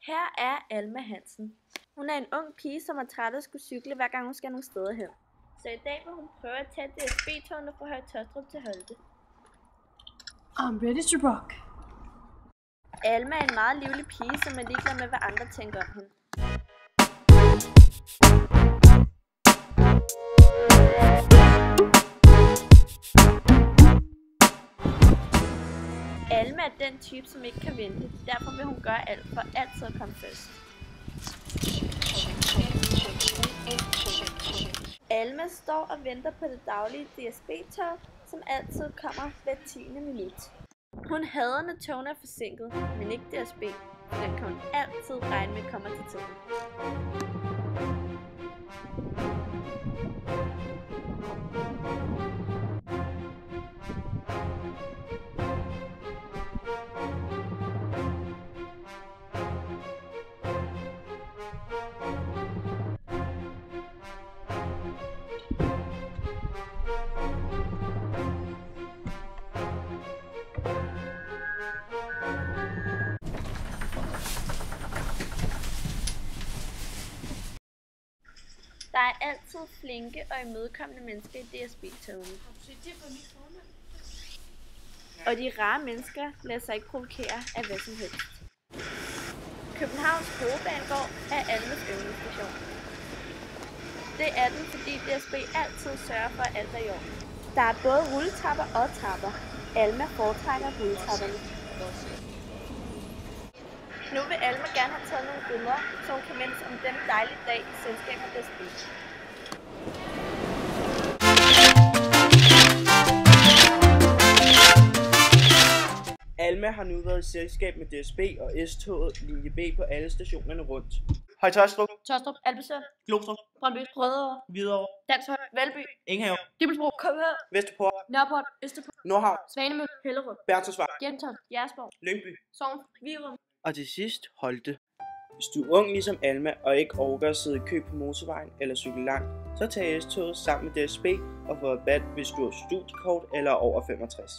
Her er Alma Hansen. Hun er en ung pige, som er træt af at skulle cykle, hver gang hun skal nogle steder hen. Så i dag vil hun prøve at tage DSB-togene fra Høje Taastrup til Holte. I'm ready to rock. Alma er en meget livlig pige, som er ligeglad med, hvad andre tænker om hende. Alma er den type, som ikke kan vente. Derfor vil hun gøre alt for altid at komme først. Alma står og venter på det daglige DSB-tog, som altid kommer hver 10. minut. Hun hader, når togene er forsinket, men ikke DSB, for den kan hun altid regne med kommer til tiden. Der er altid flinke og imødekommende mennesker i DSB-togene. Og de rare mennesker lader sig ikke provokere af hvad som helst. Københavns Hovedbanegård er Almas yndlingsstation. Det er den, fordi DSB altid sørger for, at alt er i orden. Der er både rulletrapper og trapper. Alma foretrækker rulletrapperne. Nu vil Alma gerne have taget nogle billeder, så hun kan mindes om den dejlige dag i selskab med DSB. Alma har nu været i selskab med DSB og S-toget linje B på alle stationerne rundt. Høje Taastrup, Taastrup, Albesø, Glostrup, Brøndby, Rødovre, Hvidovre, Danshøj, Valby, Ingenhav, Dybelsbro, København, Vesterport, Nørreport, Østerport, Nordhavn, Svanemølle, Hellerup, Bernstorffsvej, Gentofte, Jægersborg, Lyngby Sogn, Virum. og til sidst Holte. Hvis du er ung ligesom Alma og ikke orker at sidde i kø på motorvejen eller cykle langt, så tag S-toget sammen med DSB og få rabat, hvis du har studiekort eller er over 65.